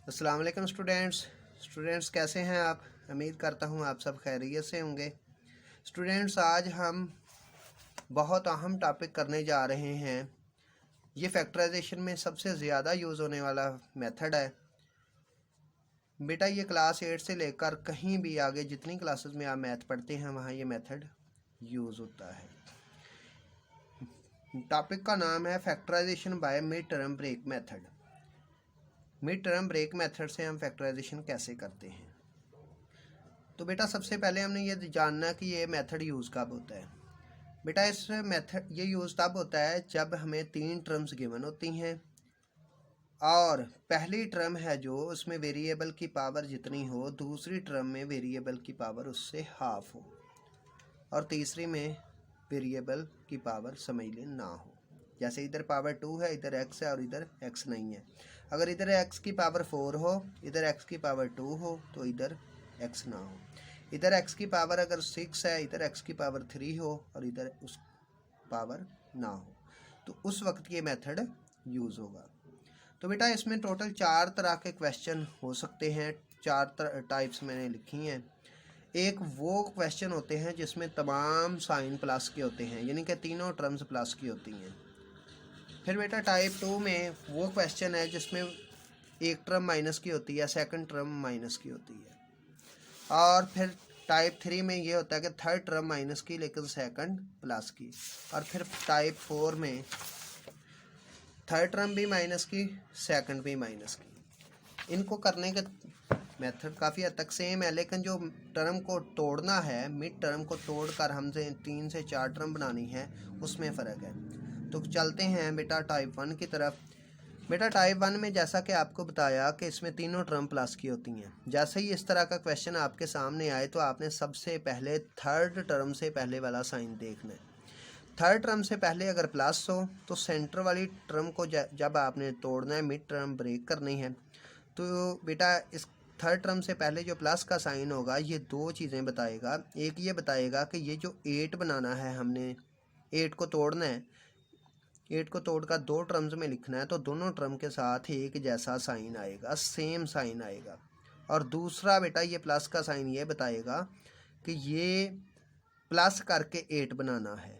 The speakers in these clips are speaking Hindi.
अस्सलाम वालेकुम स्टूडेंट्स कैसे हैं आप। उम्मीद करता हूं आप सब खैरियत से होंगे। स्टूडेंट्स, आज हम बहुत अहम टॉपिक करने जा रहे हैं। ये फैक्टराइजेशन में सबसे ज़्यादा यूज़ होने वाला मेथड है। बेटा, ये क्लास 8 से लेकर कहीं भी आगे जितनी क्लासेस में आप मैथ पढ़ते हैं वहाँ ये मेथड यूज़ होता है। टॉपिक का नाम है factorization by mid term break method. Mid term break method से हम फैक्टराइजेशन कैसे करते हैं। तो बेटा, सबसे पहले हमने ये जानना कि ये मेथड यूज़ कब होता है। बेटा, इस मेथड ये यूज़ तब होता है जब हमें 3 टर्म्स गिवन होती हैं और पहली टर्म है जो उसमें वेरिएबल की पावर जितनी हो, दूसरी टर्म में वेरिएबल की पावर उससे हाफ हो और तीसरी में वेरिएबल की पावर समझ लें ना हो। जैसे इधर पावर 2 है, इधर x है और इधर x नहीं है। अगर इधर x की पावर 4 हो, इधर x की पावर 2 हो तो इधर x ना हो। इधर x की पावर अगर 6 है, इधर x की पावर 3 हो और इधर उस पावर ना हो, तो उस वक्त ये मेथड यूज़ होगा। तो बेटा, इसमें टोटल 4 तरह के क्वेश्चन हो सकते हैं। 4 टाइप्स मैंने लिखी हैं। एक वो क्वेश्चन होते हैं जिसमें तमाम साइन प्लस के होते हैं, यानी कि तीनों टर्म्स प्लस की होती हैं। फिर बेटा, टाइप 2 में वो क्वेश्चन है जिसमें एक टर्म माइनस की होती है, सेकंड टर्म माइनस की होती है। और फिर टाइप 3 में ये होता है कि थर्ड टर्म माइनस की लेकिन सेकंड प्लस की। और फिर टाइप 4 में थर्ड टर्म भी माइनस की, सेकंड भी माइनस की। इनको करने के मेथड काफ़ी हद तक सेम है, लेकिन जो टर्म को तोड़ना है, मिड टर्म को तोड़कर हमसे 3 से 4 टर्म बनानी है, उसमें फ़र्क है। तो चलते हैं बेटा टाइप 1 की तरफ। बेटा, टाइप 1 में जैसा कि आपको बताया कि इसमें तीनों टर्म प्लस की होती हैं। जैसे ही इस तरह का क्वेश्चन आपके सामने आए तो आपने सबसे पहले थर्ड टर्म से पहले वाला साइन देखना है। थर्ड टर्म से पहले अगर प्लस हो तो सेंटर वाली टर्म को जब आपने तोड़ना है, मिड टर्म ब्रेक करनी है, तो बेटा इस थर्ड टर्म से पहले जो प्लस का साइन होगा ये दो चीज़ें बताएगा। एक ये बताएगा कि ये जो 8 बनाना है, हमने 8 को तोड़ना है, 8 को तोड़कर 2 टर्म्स में लिखना है, तो दोनों टर्म के साथ एक जैसा साइन आएगा, सेम साइन आएगा। और दूसरा बेटा, ये प्लस का साइन ये बताएगा कि ये प्लस करके 8 बनाना है।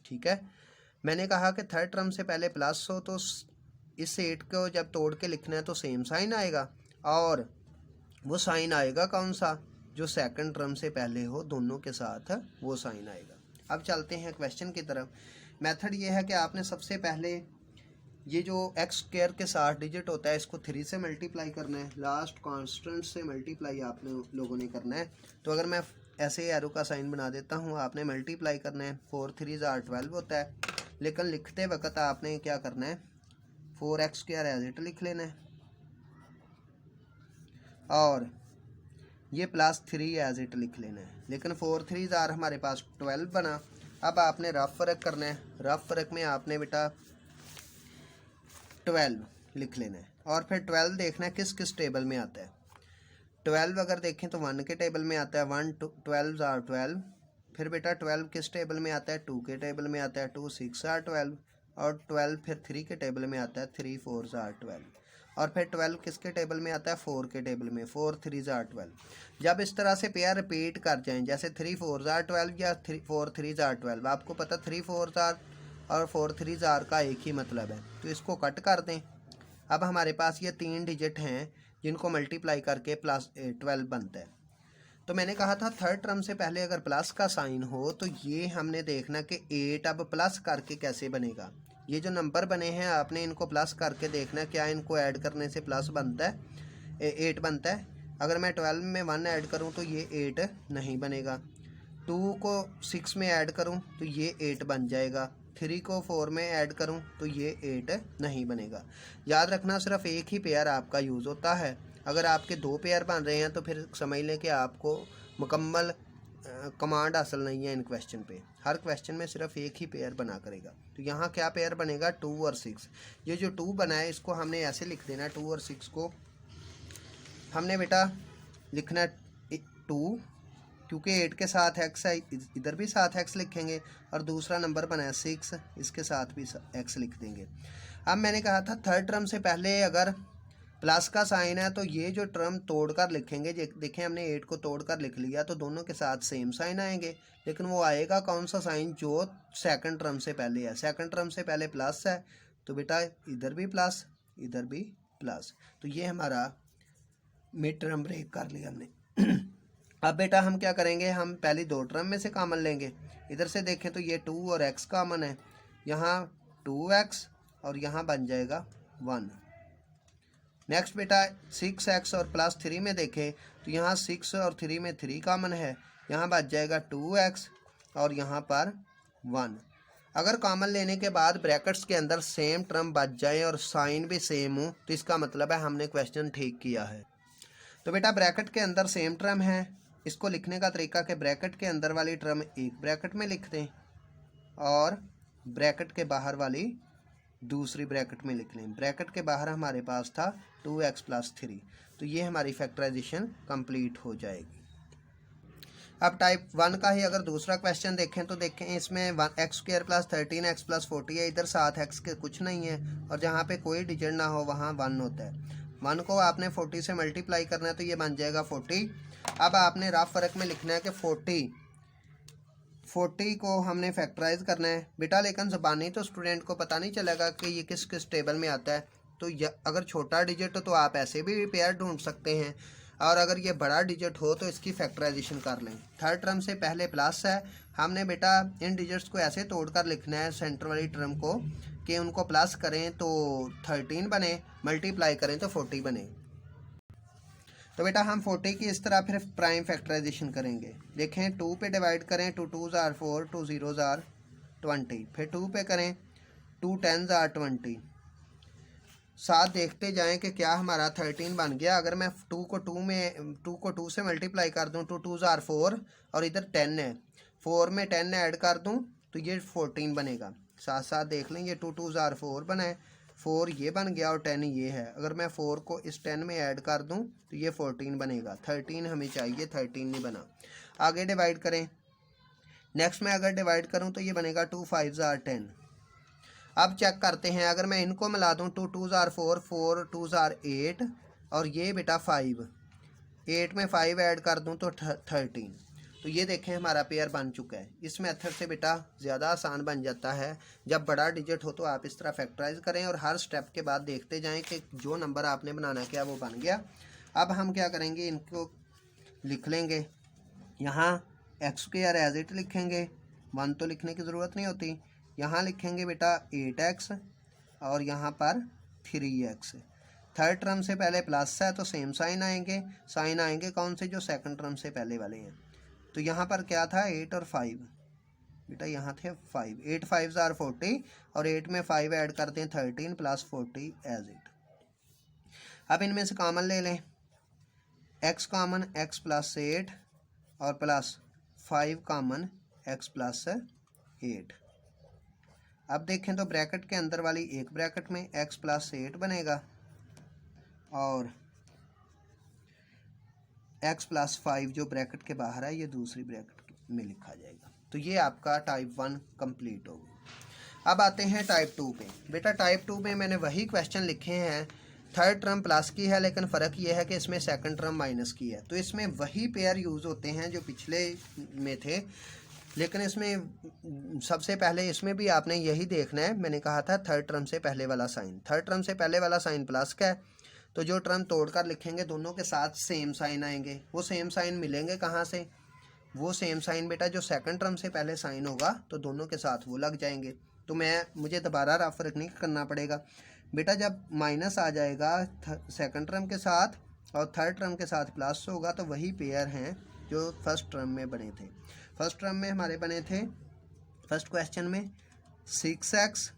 ठीक है, मैंने कहा कि थर्ड टर्म से पहले प्लस हो तो इस 8 को जब तोड़ के लिखना है तो सेम साइन आएगा, और वो साइन आएगा कौन सा, जो सेकंड टर्म से पहले हो, दोनों के साथ वो साइन आएगा। अब चलते हैं क्वेश्चन की तरफ। मेथड ये है कि आपने सबसे पहले ये जो एक्स स्क्वायर के साथ डिजिट होता है इसको 3 से मल्टीप्लाई करना है, लास्ट कांस्टेंट से मल्टीप्लाई आपने लोगों ने करना है। तो अगर मैं ऐसे एरो का साइन बना देता हूँ, आपने मल्टीप्लाई करना है। 4 3 12 होता है, लेकिन लिखते वक्त आपने क्या करना है, 4x स्क्वायर एज इट लिख लेना है और ये +3 एज इट लिख लेना है। लेकिन 4 3 हमारे पास 12 बना। अब आपने रफ फ़र्क करना है। रफ फ़र्क में आपने बेटा 12 लिख लेना है और फिर 12 देखना है किस किस टेबल में आता है। 12 अगर देखें तो 1 के टेबल में आता है, 1 12 12। फिर बेटा 12 किस टेबल में आता है, 2 के टेबल में आता है, 2 6 12। और 12 फिर 3 के टेबल में आता है, 3 4 12। और फिर 12 किसके टेबल में आता है, 4 के टेबल में, 4 3 12। जब इस तरह से पेयर रिपीट कर जाएं, जैसे 3 4 12 या 4 3 12, आपको पता 3 4 और 4 3 का एक ही मतलब है, तो इसको कट कर दें। अब हमारे पास ये 3 डिजिट हैं जिनको मल्टीप्लाई करके +12 बनता है। तो मैंने कहा था थर्ड टर्म से पहले अगर प्लस का साइन हो तो ये हमने देखना कि 8 अब प्लस करके कैसे बनेगा। ये जो नंबर बने हैं आपने इनको प्लस करके देखना क्या इनको ऐड करने से प्लस बनता है, 8 बनता है। अगर मैं 12 में 1 ऐड करूं तो ये 8 नहीं बनेगा। 2 को 6 में ऐड करूं तो ये 8 बन जाएगा। 3 को 4 में ऐड करूं तो ये 8 नहीं बनेगा। याद रखना, सिर्फ एक ही पेयर आपका यूज़ होता है। अगर आपके 2 पेयर बन रहे हैं तो फिर समझ लें कि आपको मुकम्मल कमांड हासिल नहीं है इन क्वेश्चन पे। हर क्वेश्चन में सिर्फ एक ही पेयर बना करेगा। तो यहाँ क्या पेयर बनेगा, 2 और 6। ये जो 2 बना है इसको हमने ऐसे लिख देना, 2 और 6 को हमने बेटा लिखना 2, क्योंकि 8 के साथ x है, इधर भी साथ x लिखेंगे। और दूसरा नंबर बना है 6, इसके साथ भी x लिख देंगे। अब मैंने कहा था थर्ड टर्म से पहले अगर प्लस का साइन है तो ये जो टर्म तोड़कर लिखेंगे, देखें हमने 8 को तोड़कर लिख लिया तो दोनों के साथ सेम साइन आएंगे, लेकिन वो आएगा कौन सा साइन, जो सेकंड टर्म से पहले है। सेकंड टर्म से पहले प्लस है तो बेटा इधर भी प्लस, इधर भी प्लस, तो ये हमारा मिड टर्म ब्रेक कर लिया हमने। अब बेटा हम क्या करेंगे, हम पहली दो टर्म में से कॉमन लेंगे। इधर से देखें तो ये 2 और x कॉमन है, यहाँ 2x और यहाँ बन जाएगा 1। नेक्स्ट बेटा 6x और प्लस 3 में देखें तो यहाँ 6 और 3 में 3 कॉमन है, यहाँ बच जाएगा 2x और यहाँ पर 1। अगर कॉमन लेने के बाद ब्रैकेट्स के अंदर सेम टर्म बच जाए और साइन भी सेम हो तो इसका मतलब है हमने क्वेश्चन ठीक किया है। तो बेटा ब्रैकेट के अंदर सेम टर्म है, इसको लिखने का तरीका कि ब्रैकेट के अंदर वाली टर्म एक ब्रैकेट में लिख दें और ब्रैकेट के बाहर वाली दूसरी ब्रैकेट में लिख लें। ब्रैकेट के बाहर हमारे पास था 2x + 3, तो ये हमारी फैक्टराइजेशन कंप्लीट हो जाएगी। अब टाइप 1 का ही अगर दूसरा क्वेश्चन देखें तो देखें इसमें x² + 13x + 40 है, इधर 7x के कुछ नहीं है और जहाँ पे कोई डिजिट ना हो वहाँ 1 होता है। 1 को आपने 40 से मल्टीप्लाई करना है तो ये बन जाएगा 40। अब आपने रफ फर्क में लिखना है कि 40 को हमने फैक्टराइज करना है बेटा, लेकिन ज़बानी तो स्टूडेंट को पता नहीं चलेगा कि ये किस किस टेबल में आता है। तो अगर छोटा डिजिट हो तो आप ऐसे भी पेयर ढूंढ सकते हैं, और अगर ये बड़ा डिजिट हो तो इसकी फैक्टराइजेशन कर लें। थर्ड टर्म से पहले प्लस है, हमने बेटा इन डिजिट्स को ऐसे तोड़कर लिखना है सेंटर वाली टर्म को कि उनको प्लस करें तो 13 बने, मल्टीप्लाई करें तो 40 बने। तो बेटा हम 40 की इस तरह फिर प्राइम फैक्टराइजेशन करेंगे। देखें 2 पे डिवाइड करें, 2 2s are 4, 2 0s are 20, फिर 2 पे करें, 2 10s are 20। साथ देखते जाएं कि क्या हमारा 13 बन गया। अगर मैं 2 को 2 से मल्टीप्लाई कर दूं, 2 2s are 4 और इधर 10 है, 4 में 10 ऐड कर दूं तो ये 14 बनेगा। साथ साथ देख लें, ये 2 2s are 4 बना है, 4 ये बन गया और 10 ये है। अगर मैं 4 को इस 10 में ऐड कर दूं तो ये 14 बनेगा। 13 हमें चाहिए, 13 नहीं बना। आगे डिवाइड करें, नेक्स्ट में अगर डिवाइड करूं तो ये बनेगा 2 5s are 10। अब चेक करते हैं, अगर मैं इनको मिला दूं 2 2s are 4, 4 2s are 8 और ये बेटा 5, 8 में 5 ऐड कर दूं तो 13। तो ये देखें हमारा पेयर बन चुका है। इस मेथड से बेटा ज़्यादा आसान बन जाता है। जब बड़ा डिजिट हो तो आप इस तरह फैक्टराइज करें और हर स्टेप के बाद देखते जाएं कि जो नंबर आपने बनाना क्या वो बन गया। अब हम क्या करेंगे, इनको लिख लेंगे। यहाँ x² एज इट लिखेंगे, 1 तो लिखने की ज़रूरत नहीं होती। यहाँ लिखेंगे बेटा 8x और यहाँ पर 3x। थर्ड टर्म से पहले प्लस है तो सेम साइन आएंगे कौन से, जो सेकंड टर्म से पहले वाले हैं। तो यहाँ पर क्या था, 8 और 5 बेटा, यहाँ थे 5, 8 5s are 40 और 8 में 5 ऐड करते हैं 13 + 40 एज इट। अब इनमें से कॉमन ले लें, x कॉमन x + 8 और प्लस 5 कॉमन x + 8। अब देखें तो ब्रैकेट के अंदर वाली एक ब्रैकेट में x + 8 बनेगा और x + 5 जो ब्रैकेट के बाहर है ये दूसरी ब्रैकेट में लिखा जाएगा। तो ये आपका टाइप 1 कंप्लीट हो गया। अब आते हैं टाइप 2 पे। बेटा टाइप 2 में मैंने वही क्वेश्चन लिखे हैं, थर्ड टर्म प्लस की है लेकिन फ़र्क ये है कि इसमें सेकंड टर्म माइनस की है। तो इसमें वही पेयर यूज़ होते हैं जो पिछले में थे, लेकिन इसमें सबसे पहले इसमें भी आपने यही देखना है। मैंने कहा था थर्ड टर्म से पहले वाला साइन, थर्ड टर्म से पहले वाला साइन प्लस का है, तो जो टर्म तोड़कर लिखेंगे दोनों के साथ सेम साइन आएंगे। वो सेम साइन मिलेंगे कहाँ से, वो सेम साइन बेटा जो सेकंड टर्म से पहले साइन होगा तो दोनों के साथ वो लग जाएंगे। तो मुझे दोबारा रफ फर्क नहीं करना पड़ेगा बेटा। जब माइनस आ जाएगा सेकंड टर्म के साथ और थर्ड टर्म के साथ प्लस होगा तो वही पेयर हैं जो फर्स्ट टर्म में बने थे। फर्स्ट टर्म में हमारे बने थे फर्स्ट क्वेश्चन में 6x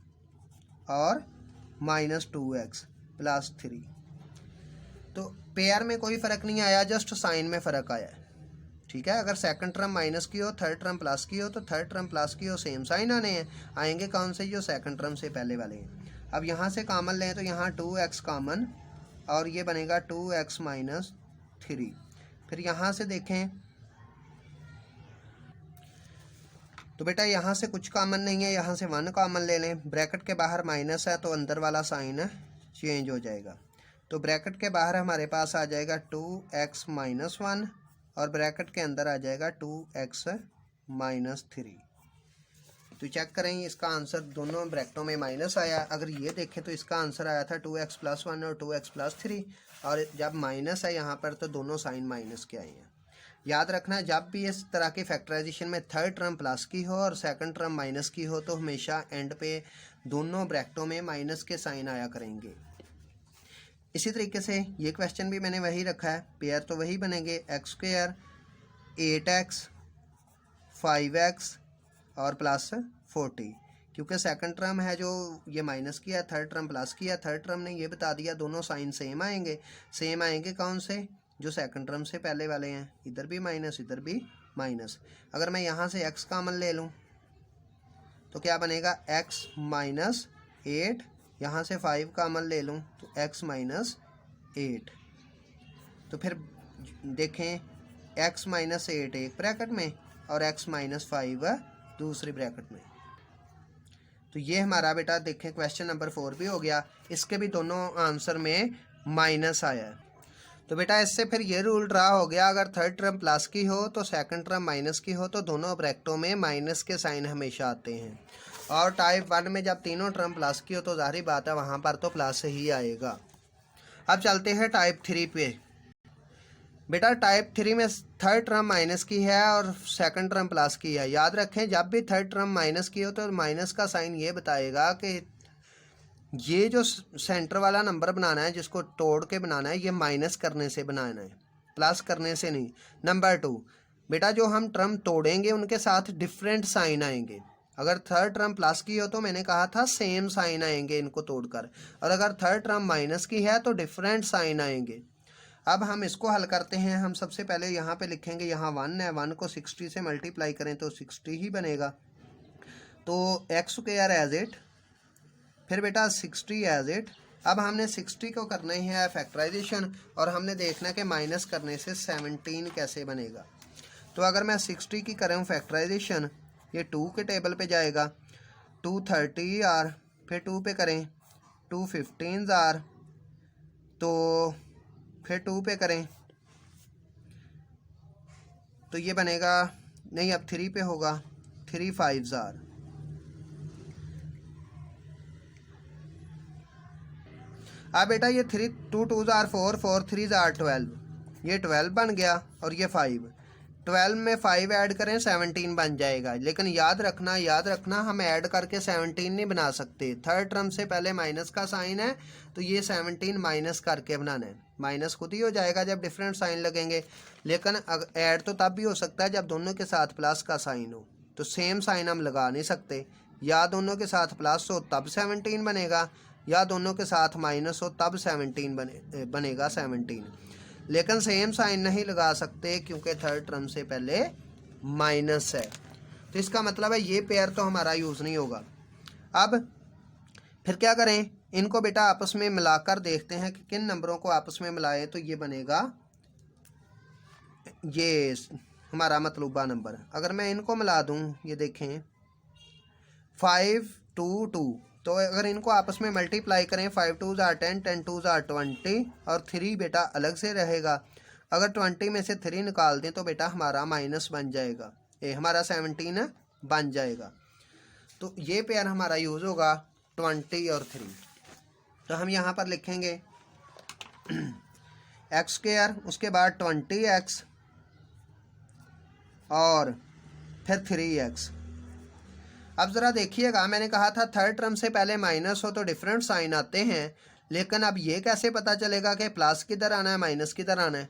और -2x + 3। तो पेयर में कोई फ़र्क नहीं आया, जस्ट साइन में फ़र्क आया है, ठीक है। अगर सेकंड टर्म माइनस की हो, थर्ड टर्म प्लस की हो, तो थर्ड टर्म प्लस की हो सेम साइन आएंगे कौन से, जो सेकंड टर्म से पहले वाले हैं। अब यहाँ से कॉमन लें तो यहाँ 2x कॉमन और ये बनेगा 2x - 3। फिर यहाँ से देखें तो बेटा यहाँ से कुछ कॉमन नहीं है, यहाँ से 1 कॉमन ले लें। ब्रैकेट के बाहर माइनस है तो अंदर वाला साइन चेंज हो जाएगा। तो ब्रैकेट के बाहर हमारे पास आ जाएगा 2x-1 और ब्रैकेट के अंदर आ जाएगा 2x-3। तो चेक करें इसका आंसर दोनों ब्रैकेटों में माइनस आया। अगर ये देखें तो इसका आंसर आया था 2x+1 और 2x+3, और जब माइनस है यहाँ पर तो दोनों साइन माइनस के आए हैं। याद रखना जब भी इस तरह की फैक्टराइजेशन में थर्ड टर्म प्लस की हो और सेकंड टर्म माइनस की हो तो हमेशा एंड पे दोनों ब्रैकेटों में माइनस के साइन आया करेंगे। इसी तरीके से ये क्वेश्चन भी मैंने वही रखा है, पेयर तो वही बनेंगे x², 8x, 5x और प्लस 40, क्योंकि सेकंड टर्म है जो ये माइनस किया, थर्ड टर्म प्लस किया। थर्ड टर्म ने ये बता दिया दोनों साइन सेम आएंगे। सेम आएंगे कौन से? जो सेकंड टर्म से पहले वाले हैं, इधर भी माइनस इधर भी माइनस। अगर मैं यहाँ से x कॉमन ले लूँ तो क्या बनेगा? x - 8। यहाँ से 5 कॉमन ले लूँ तो x - 8। तो फिर देखें x - 8 एक ब्रैकेट में और x - 5 दूसरी ब्रैकेट में। तो ये हमारा बेटा देखें क्वेश्चन नंबर 4 भी हो गया। इसके भी दोनों आंसर में माइनस आया है। तो बेटा इससे फिर ये रूल ड्रा हो गया, अगर थर्ड टर्म प्लस की हो तो सेकंड टर्म माइनस की हो तो दोनों ब्रैकेटों में माइनस के साइन हमेशा आते हैं। और टाइप 1 में जब तीनों टर्म प्लस की हो तो जाहिर बात है वहाँ पर तो प्लस ही आएगा। अब चलते हैं टाइप 3 पे। बेटा टाइप 3 में थर्ड टर्म माइनस की है और सेकंड टर्म प्लस की है। याद रखें जब भी थर्ड टर्म माइनस की हो तो माइनस का साइन ये बताएगा कि ये जो सेंटर वाला नंबर बनाना है जिसको तोड़ के बनाना है ये माइनस करने से बनाना है, प्लस करने से नहीं। नंबर 2, बेटा जो हम टर्म तोड़ेंगे उनके साथ डिफरेंट साइन आएंगे। अगर थर्ड टर्म प्लस की हो तो मैंने कहा था सेम साइन आएंगे इनको तोड़कर, और अगर थर्ड टर्म माइनस की है तो डिफरेंट साइन आएंगे। अब हम इसको हल करते हैं। हम सबसे पहले यहाँ पे लिखेंगे, यहाँ 1 है, 1 को 60 से मल्टीप्लाई करें तो 60 ही बनेगा। तो x² एज इट, फिर बेटा 60 एज इट। अब हमने 60 को करना ही है फैक्टराइजेशन और हमने देखना कि माइनस करने से 17 कैसे बनेगा। तो अगर मैं 60 की करूँ फैक्टराइजेशन, ये 2 के टेबल पे जाएगा, 2 30 आर, फिर 2 पे करें 2 15 आर, तो फिर 2 पे करें तो ये बनेगा, नहीं अब 3 पे होगा, 3 5 आर। अब बेटा ये 3 2 2 आर 4, 4 3 आर 12, ये 12 बन गया और ये 5, 12 में 5 ऐड करें 17 बन जाएगा। लेकिन याद रखना हम ऐड करके 17 नहीं बना सकते। थर्ड टर्म से पहले माइनस का साइन है तो ये 17 माइनस करके बनाना है। माइनस खुद ही हो जाएगा जब डिफरेंट साइन लगेंगे, लेकिन ऐड तो तब भी हो सकता है जब दोनों के साथ प्लस का साइन हो। तो सेम साइन हम लगा नहीं सकते, या दोनों के साथ प्लस हो तब 17 बनेगा, या दोनों के साथ माइनस हो तब 17 बनेगा 17। लेकिन सेम साइन नहीं लगा सकते क्योंकि थर्ड टर्म से पहले माइनस है। तो इसका मतलब है ये पेयर तो हमारा यूज़ नहीं होगा। अब फिर क्या करें, इनको बेटा आपस में मिलाकर देखते हैं कि किन नंबरों को आपस में मिलाएं तो ये बनेगा ये हमारा मतलूबा नंबर। अगर मैं इनको मिला दूं, ये देखें 5 2 2, तो अगर इनको आपस में मल्टीप्लाई करें 5 2 10, 10 2 20 और 3 बेटा अलग से रहेगा। अगर 20 में से 3 निकाल दें तो बेटा हमारा माइनस बन जाएगा, ये हमारा 17 बन जाएगा। तो ये पेयर हमारा यूज़ होगा 20 और 3। तो हम यहाँ पर लिखेंगे x², उसके बाद 20x और फिर 3x। अब ज़रा देखिएगा, मैंने कहा था थर्ड टर्म से पहले माइनस हो तो डिफरेंट साइन आते हैं, लेकिन अब ये कैसे पता चलेगा कि प्लस किधर आना है माइनस किधर आना है?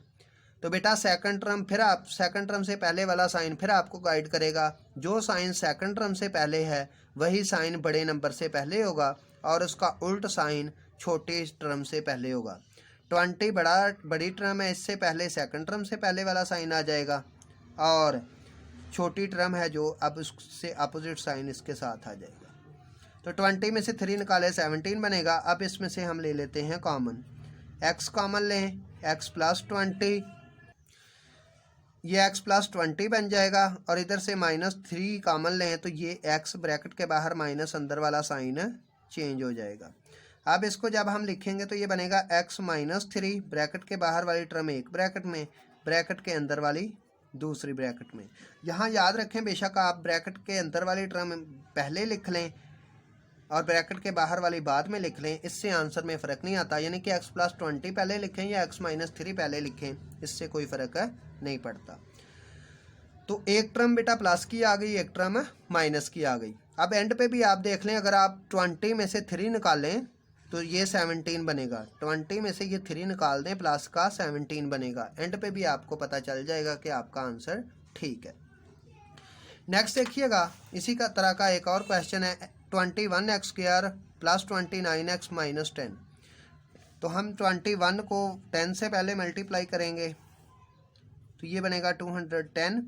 तो बेटा सेकंड टर्म, फिर आप सेकंड टर्म से पहले वाला साइन फिर आपको गाइड करेगा। जो साइन सेकंड टर्म से पहले है वही साइन बड़े नंबर से पहले होगा और उसका उल्ट साइन छोटे टर्म से पहले होगा। 20 बड़ी टर्म है, इससे पहले सेकंड टर्म से पहले वाला साइन आ जाएगा, और छोटी टर्म है जो अब उससे अपोजिट साइन इसके साथ आ जाएगा। तो 20 में से 3 निकाले 17 बनेगा। अब इसमें से हम ले लेते हैं कॉमन, x कॉमन लें, x + 20, ये x + 20 बन जाएगा, और इधर से -3 कॉमन लें तो ये x ब्रैकेट के बाहर माइनस अंदर वाला साइन चेंज हो जाएगा। अब इसको जब हम लिखेंगे तो ये बनेगा x माइनस 3, ब्रैकेट के बाहर वाली टर्म एक ब्रैकेट में, ब्रैकेट के अंदर वाली दूसरी ब्रैकेट में। यहाँ याद रखें बेशक आप ब्रैकेट के अंदर वाली टर्म पहले लिख लें और ब्रैकेट के बाहर वाली बाद में लिख लें, इससे आंसर में फ़र्क नहीं आता। यानी कि x + 20 पहले लिखें या x माइनस 3 पहले लिखें, इससे कोई फ़र्क नहीं पड़ता। तो एक टर्म बेटा प्लस की आ गई, एक टर्म माइनस की आ गई। अब एंड पे भी आप देख लें, अगर आप 20 में से 3 निकालें तो ये 17 बनेगा। 20 में से ये 3 निकाल दें, प्लस का 17 बनेगा। एंड पे भी आपको पता चल जाएगा कि आपका आंसर ठीक है। नेक्स्ट देखिएगा, इसी का तरह का एक और क्वेश्चन है 21x² + 29x - 10। तो हम 21 को 10 से पहले मल्टीप्लाई करेंगे तो ये बनेगा 210।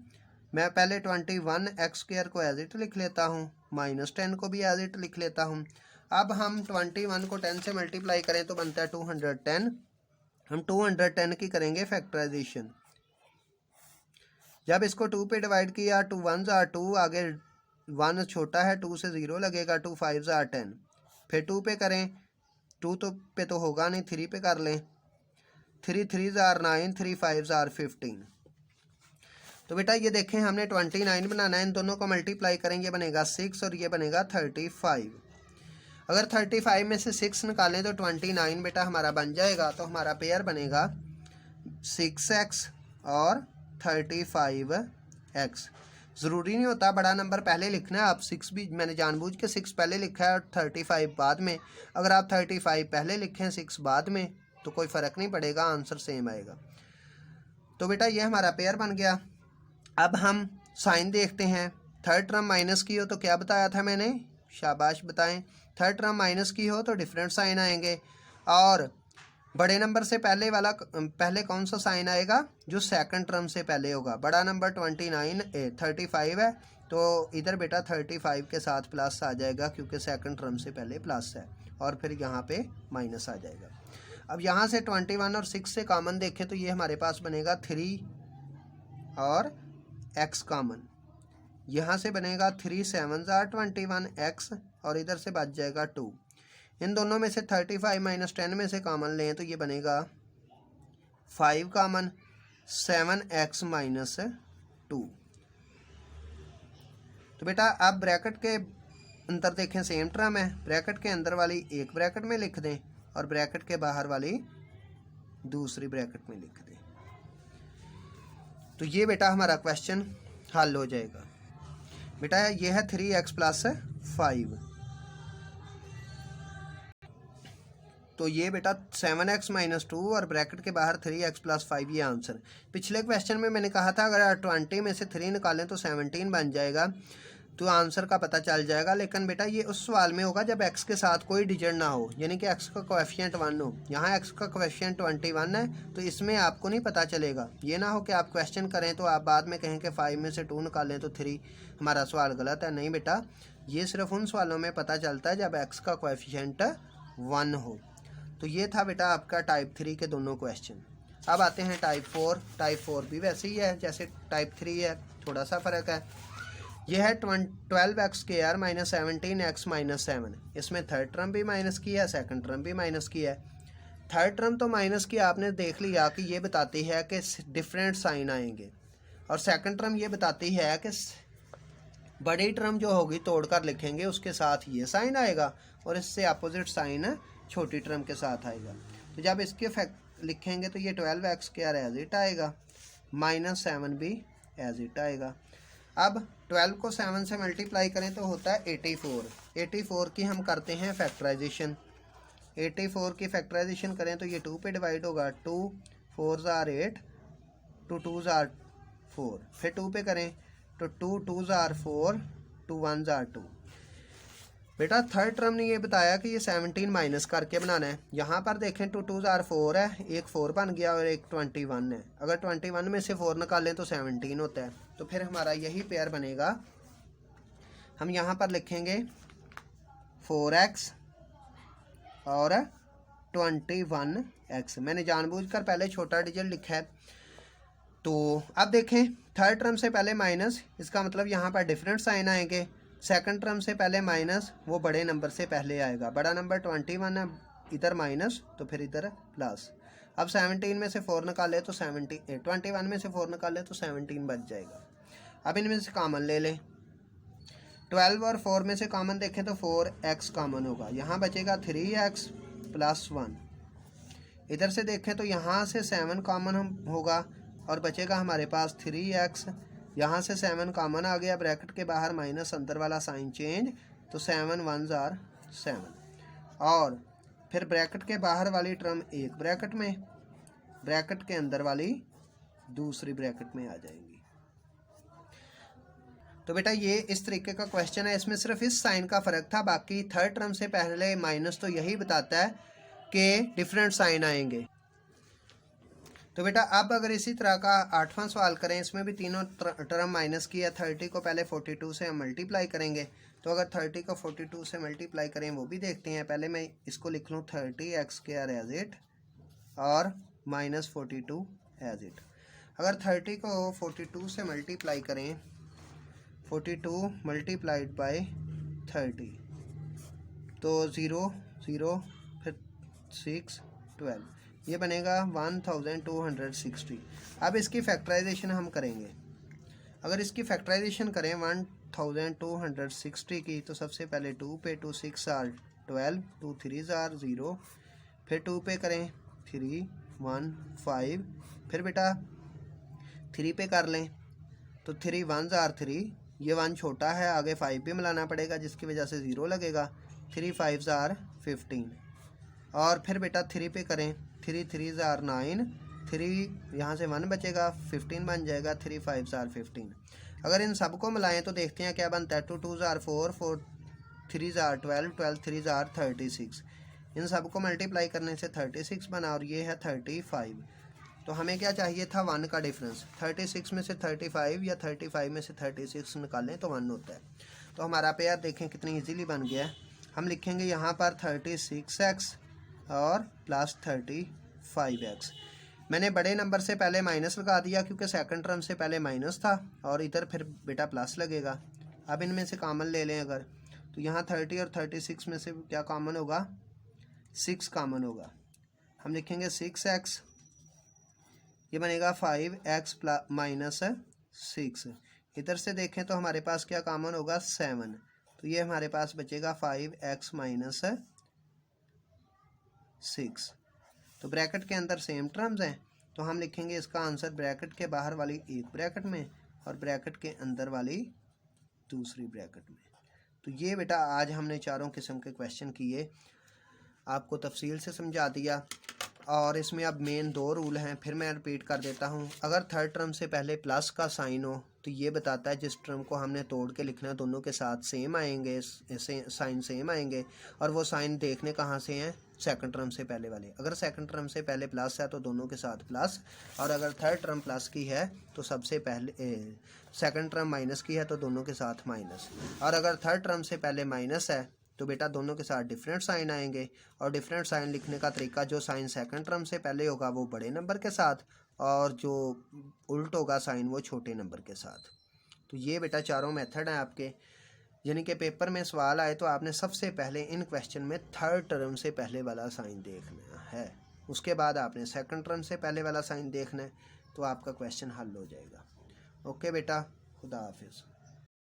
मैं पहले 21x² को एज इट लिख लेता हूँ, -10 को भी एज इट लिख लेता हूँ। अब हम 21 को 10 से मल्टीप्लाई करें तो बनता है 210। हम 210 की करेंगे फैक्टराइजेशन। जब इसको 2 पे डिवाइड किया, 2 1 ज़ा 2, आगे 1 छोटा है, 2 से 0 लगेगा, 2 5 ज़ा 10। फिर 2 पे करें, 2 पे तो होगा नहीं, 3 पे कर लें, 3 3 ज़ा 9, 3 5 ज़ा 15। तो बेटा ये देखें हमने 29 बनाना है, इन दोनों को मल्टीप्लाई करेंगे, बनेगा 6 और ये बनेगा 35। अगर 35 में से 6 निकालें तो 29 बेटा हमारा बन जाएगा। तो हमारा पेयर बनेगा 6x और 35x। ज़रूरी नहीं होता बड़ा नंबर पहले लिखना है, आप 6 भी, मैंने जानबूझ के 6 पहले लिखा है और 35 बाद में। अगर आप 35 पहले लिखें 6 बाद में तो कोई फ़र्क नहीं पड़ेगा, आंसर सेम आएगा। तो बेटा ये हमारा पेयर बन गया। अब हम साइन देखते हैं। थर्ड टर्म माइनस की हो तो क्या बताया था मैंने, शाबाश बताएं। थर्ड टर्म माइनस की हो तो डिफरेंट साइन आएंगे, और बड़े नंबर से पहले वाला पहले कौन सा साइन आएगा, जो सेकंड टर्म से पहले होगा। बड़ा नंबर 35 है तो इधर बेटा 35 के साथ प्लस आ जाएगा, क्योंकि सेकंड टर्म से पहले प्लस है, और फिर यहाँ पे माइनस आ जाएगा। अब यहाँ से 21 और 6 से कॉमन देखें तो ये हमारे पास बनेगा 3 और x कॉमन। यहाँ से बनेगा 3 7 ज़ा 21 x, और इधर से बच जाएगा 2। इन दोनों में से 35 - 10 में से कॉमन लें तो ये बनेगा 5 कॉमन, 7x - 2। तो बेटा अब ब्रैकेट के अंदर देखें, सेम टर्म है, ब्रैकेट के अंदर वाली एक ब्रैकेट में लिख दें और ब्रैकेट के बाहर वाली दूसरी ब्रैकेट में लिख दें। तो ये बेटा हमारा क्वेश्चन हल हो जाएगा। बेटा ये है 3x + 5। तो ये बेटा 7x - 2 और ब्रैकेट के बाहर 3x + 5, ये आंसर। पिछले क्वेश्चन में मैंने कहा था अगर 20 में से 3 निकालें तो 17 बन जाएगा, तो आंसर का पता चल जाएगा। लेकिन बेटा ये उस सवाल में होगा जब x के साथ कोई डिजिट ना हो, यानी कि x का कोएफिशिएंट 1 हो। यहाँ x का कोएफिशिएंट 21 है, तो इसमें आपको नहीं पता चलेगा। ये ना हो कि आप क्वेश्चन करें तो आप बाद में कहें कि 5 में से 2 निकालें तो 3, हमारा सवाल गलत है। नहीं बेटा, ये सिर्फ उन सवालों में पता चलता है जब x का कोएफिशिएंट 1 हो। तो ये था बेटा आपका टाइप 3 के दोनों क्वेश्चन। अब आते हैं टाइप 4। टाइप 4 भी वैसे ही है जैसे टाइप 3 है, थोड़ा सा फ़र्क है। यह है 12x² - 17x - 7। इसमें थर्ड टर्म भी माइनस की है, सेकंड टर्म भी माइनस की है। थर्ड टर्म तो माइनस की आपने देख लिया कि ये बताती है कि डिफरेंट साइन आएंगे, और सेकंड टर्म ये बताती है कि बड़ी टर्म जो होगी तोड़कर लिखेंगे उसके साथ ये साइन आएगा, और इससे अपोजिट साइन छोटी टर्म के साथ आएगा। तो जब इसके फैक्ट लिखेंगे तो ये 12x² एज इट आएगा, -7 भी एज इट आएगा। अब 12 को 7 से मल्टीप्लाई करें तो होता है 84। 84 की हम करते हैं फैक्टराइजेशन। 84 की फैक्टराइजेशन करें तो ये 2 पे डिवाइड होगा, 2 4 ज़ा 8, 2 2 ज़ा 4। फिर 2 पे करें तो 2 2 ज़ा 4, 2 1 ज़ा 2। बेटा थर्ड टर्म ने ये बताया कि ये 17 माइनस करके बनाना है। यहाँ पर देखें 2 2 ज़ा 4 है, एक 4 बन गया और एक 21 है। अगर 21 में से 4 निकालें तो 17 होता है। तो फिर हमारा यही पेयर बनेगा। हम यहाँ पर लिखेंगे 4x और 21x। मैंने जानबूझकर पहले छोटा डिजिट लिखा है। तो अब देखें थर्ड टर्म से पहले माइनस, इसका मतलब यहाँ पर डिफरेंट साइन आएंगे। सेकंड टर्म से पहले माइनस, वो बड़े नंबर से पहले आएगा। बड़ा नंबर 21 है, इधर माइनस तो फिर इधर प्लस। अब 17 में से 4 निकाले तो 21 में से 4 निकाले तो 17 बच जाएगा। अब इनमें से कॉमन ले लें। 12 और 4 में से कॉमन देखें तो 4x कॉमन होगा, यहाँ बचेगा 3x प्लस 1। इधर से देखें तो यहाँ से 7 कॉमन होगा और बचेगा हमारे पास 3x। यहाँ से 7 कॉमन आ गया, ब्रैकेट के बाहर माइनस, अंदर वाला साइन चेंज, तो 7 1s are 7। और फिर ब्रैकेट के बाहर वाली टर्म एक ब्रैकेट में, ब्रैकेट के अंदर वाली दूसरी ब्रैकेट में आ जाएंगी। तो बेटा ये इस तरीके का क्वेश्चन है, इसमें सिर्फ इस साइन का फ़र्क था, बाकी थर्ड टर्म से पहले माइनस तो यही बताता है कि डिफरेंट साइन आएंगे। तो बेटा अब अगर इसी तरह का 8वां सवाल करें, इसमें भी तीनों टर्म माइनस की है। 30 को पहले 42 से हम मल्टीप्लाई करेंगे, तो अगर 30 को 42 से मल्टीप्लाई करें वो भी देखते हैं। पहले मैं इसको लिख लूँ 30x² एज इट और माइनस 42 एज इट। अगर 30 को 42 से मल्टीप्लाई करें, 42 मल्टीप्लाइड बाय 30, तो 0 0 फिर 6 12, ये बनेगा 1260। अब इसकी फैक्टराइजेशन हम करेंगे। अगर इसकी फैक्टराइजेशन करें 1260 की, तो सबसे पहले 2 पे, 2 6 आर 12, 2 3 आर 0, फिर 2 पे करें 3 1 5, फिर बेटा 3 पे कर लें तो 3 1s are 3, ये 1 छोटा है, आगे 5 भी मिलाना पड़ेगा जिसकी वजह से 0 लगेगा। 3 5s are 15, और फिर बेटा 3 पे करें, 3 3s are 9, 3 यहाँ से 1 बचेगा, 15 बन जाएगा, 3 5s are 15। अगर इन सबको मिलाएं तो देखते हैं क्या बनता है। 2 2s are 4, 4 3s are 12, 12 3s are 36। इन सबको मल्टीप्लाई करने से 36 बना, और ये है 35। तो हमें क्या चाहिए था, 1 का डिफरेंस। 36 में से 35 या 35 में से 36 निकालें तो 1 होता है। तो हमारा पेयर देखें कितनी इजीली बन गया है। हम लिखेंगे यहाँ पर 36x और प्लस 35x। मैंने बड़े नंबर से पहले माइनस लगा दिया क्योंकि सेकंड टर्म से पहले माइनस था, और इधर फिर बेटा प्लस लगेगा। अब इनमें से कॉमन ले लें अगर, तो यहाँ 30 और 36 में से क्या कॉमन होगा, 6 कॉमन होगा। हम लिखेंगे 6x, ये बनेगा 5x माइनस 6। इधर से देखें तो हमारे पास क्या कॉमन होगा, 7, तो ये हमारे पास बचेगा 5x माइनस 6। तो ब्रैकेट के अंदर सेम टर्म्स हैं, तो हम लिखेंगे इसका आंसर ब्रैकेट के बाहर वाली एक ब्रैकेट में और ब्रैकेट के अंदर वाली दूसरी ब्रैकेट में। तो ये बेटा आज हमने चारों किस्म के क्वेश्चन किए, आपको तफसील से समझा दिया। और इसमें अब मेन 2 रूल हैं, फिर मैं रिपीट कर देता हूँ। अगर थर्ड टर्म से पहले प्लस का साइन हो तो ये बताता है जिस टर्म को हमने तोड़ के लिखना है दोनों के साथ सेम आएंगे, साइन सेम आएंगे, और वो साइन देखने कहाँ से हैं, सेकंड टर्म से पहले वाले। अगर सेकंड टर्म से पहले प्लस है तो दोनों के साथ प्लस, और अगर थर्ड टर्म प्लस की है तो सबसे पहले सेकंड टर्म माइनस की है तो दोनों के साथ माइनस, और अगर थर्ड टर्म से पहले माइनस है तो बेटा दोनों के साथ डिफरेंट साइन आएंगे। और डिफरेंट साइन लिखने का तरीका, जो साइन सेकंड टर्म से पहले होगा वो बड़े नंबर के साथ, और जो उल्ट होगा साइन वो छोटे नंबर के साथ। तो ये बेटा चारों मेथड हैं आपके, यानी कि पेपर में सवाल आए तो आपने सबसे पहले इन क्वेश्चन में थर्ड टर्म से पहले वाला साइन देखना है, उसके बाद आपने सेकंड टर्म से पहले वाला साइन देखना है, तो आपका क्वेश्चन हल हो जाएगा। ओके बेटा, खुदा हाफिज़।